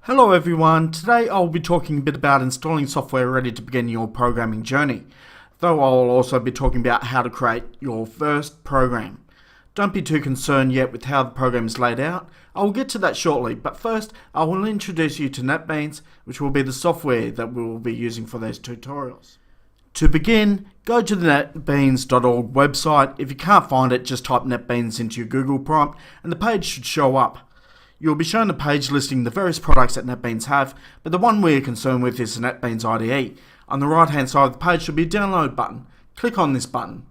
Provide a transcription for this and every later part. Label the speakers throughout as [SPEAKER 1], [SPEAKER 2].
[SPEAKER 1] Hello everyone, today I'll be talking a bit about installing software ready to begin your programming journey, though I'll also be talking about how to create your first program. Don't be too concerned yet with how the program is laid out, I will get to that shortly, but first I will introduce you to NetBeans, which will be the software that we will be using for these tutorials. To begin, go to the netbeans.org website. If you can't find it, just type NetBeans into your Google prompt and the page should show up. You'll be shown a page listing the various products that NetBeans have, but the one we're concerned with is the NetBeans IDE. On the right hand side of the page should be a download button. Click on this button.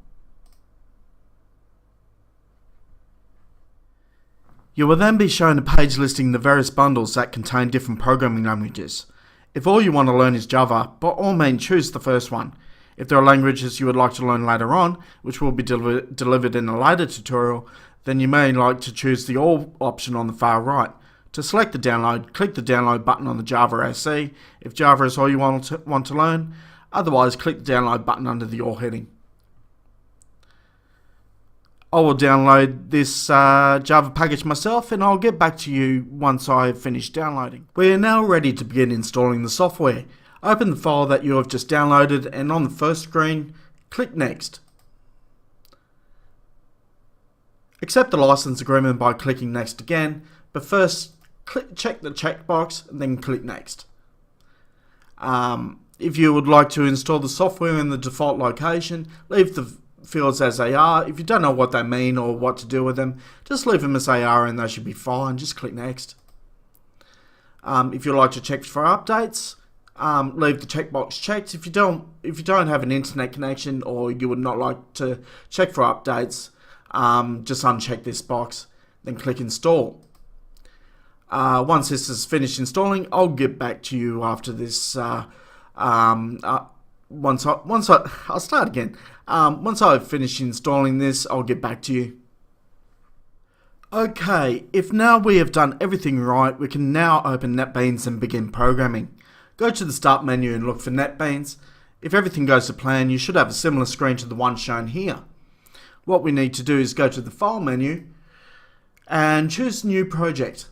[SPEAKER 1] You will then be shown a page listing the various bundles that contain different programming languages. If all you want to learn is Java, by all means choose the first one. If there are languages you would like to learn later on, which will be delivered in a later tutorial, then you may like to choose the All option on the far right. To select the download, click the download button on the Java SE if Java is all you want to learn. Otherwise, click the download button under the All heading. I will download this Java package myself and I'll get back to you once I have finished downloading. We are now ready to begin installing the software. Open the file that you have just downloaded and on the first screen, click Next. Accept the license agreement by clicking Next again, but first check the checkbox and then click Next. If you would like to install the software in the default location, leave the fields as they are. If you don't know what they mean or what to do with them, just leave them as they are and they should be fine. Just click Next. If you'd like to check for updates, leave the checkbox checked. If you don't have an internet connection or you would not like to check for updates, just uncheck this box, then click Install. Once this is finished installing, I'll get back to you after this. I'll start again. Once I've finished installing this, I'll get back to you. Okay, if now we have done everything right, we can now open NetBeans and begin programming. Go to the Start menu and look for NetBeans. If everything goes to plan, you should have a similar screen to the one shown here. What we need to do is go to the File menu and choose New Project.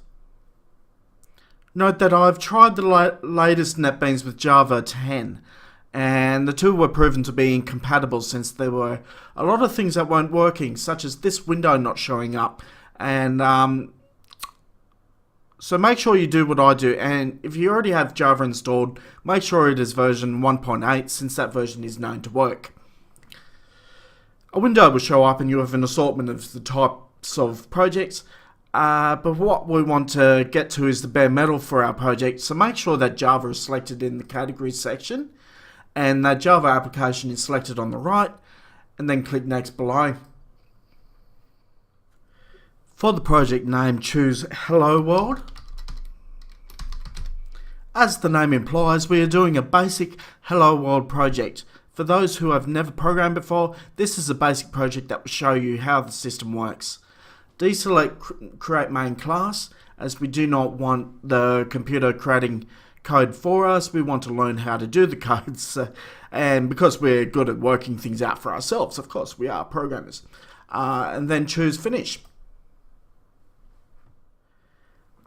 [SPEAKER 1] Note that I've tried the latest NetBeans with Java 10 and the two were proven to be incompatible since there were a lot of things that weren't working, such as this window not showing up. And so make sure you do what I do, and if you already have Java installed, make sure it is version 1.8 since that version is known to work. A window will show up and you have an assortment of the types of projects, but what we want to get to is the bare metal for our project, so make sure that Java is selected in the categories section and that Java application is selected on the right, and then click Next below. For the project name, choose Hello World. As the name implies, we are doing a basic Hello World project. For those who have never programmed before, this is a basic project that will show you how the system works. Deselect Create Main Class, as we do not want the computer creating code for us. We want to learn how to do the codes, and because we're good at working things out for ourselves, of course, we are programmers. And then choose Finish.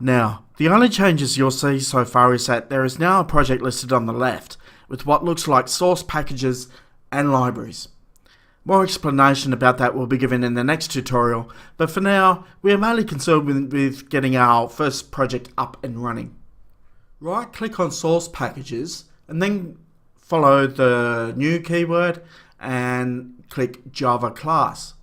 [SPEAKER 1] Now, the only changes you'll see so far is that there is now a project listed on the left with what looks like source packages and libraries. More explanation about that will be given in the next tutorial, but for now, we are mainly concerned with getting our first project up and running. Right click on source packages and then follow the new keyword and click Java class.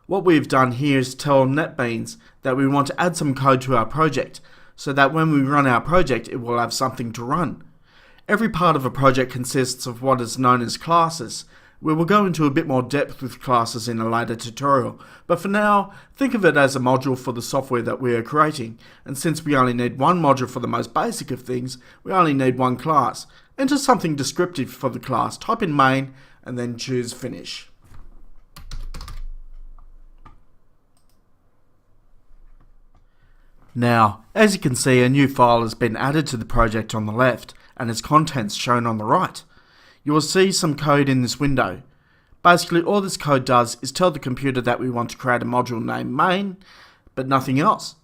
[SPEAKER 1] What we've done here is tell NetBeans that we want to add some code to our project so that when we run our project it will have something to run. Every part of a project consists of what is known as classes. We will go into a bit more depth with classes in a later tutorial, but for now, think of it as a module for the software that we are creating, and since we only need one module for the most basic of things, we only need one class. Enter something descriptive for the class, type in main, and then choose Finish. Now, as you can see, a new file has been added to the project on the left, and its contents shown on the right. You will see some code in this window. Basically, all this code does is tell the computer that we want to create a module named main, but nothing else.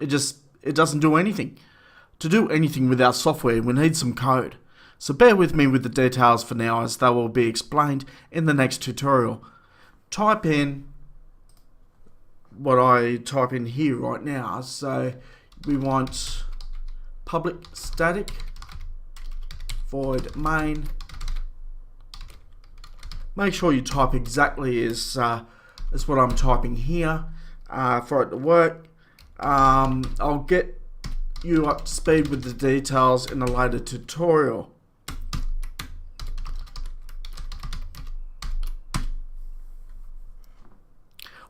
[SPEAKER 1] It doesn't do anything. To do anything with our software, we need some code. So bear with me with the details for now, as they will be explained in the next tutorial. Type in what I type in here right now. So we want public static void main. Make sure you type exactly as what I'm typing here for it to work. I'll get you up to speed with the details in a later tutorial.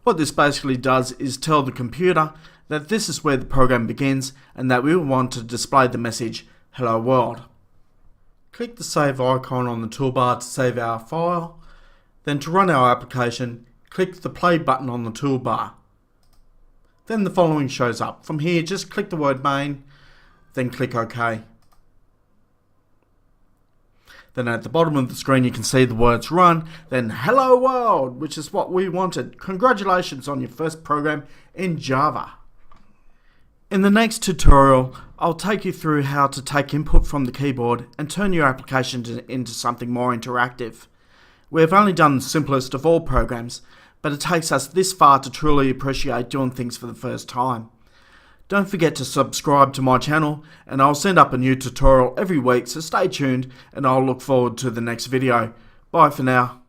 [SPEAKER 1] What this basically does is tell the computer that this is where the program begins and that we want to display the message "Hello World." Click the save icon on the toolbar to save our file. Then to run our application, click the play button on the toolbar. Then the following shows up. From here, just click the word main, then click OK. Then at the bottom of the screen you can see the words run, then "Hello World," which is what we wanted. Congratulations on your first program in Java. In the next tutorial, I'll take you through how to take input from the keyboard and turn your application into something more interactive. We've only done the simplest of all programs, but it takes us this far to truly appreciate doing things for the first time. Don't forget to subscribe to my channel, and I'll send up a new tutorial every week, so stay tuned and I'll look forward to the next video. Bye for now.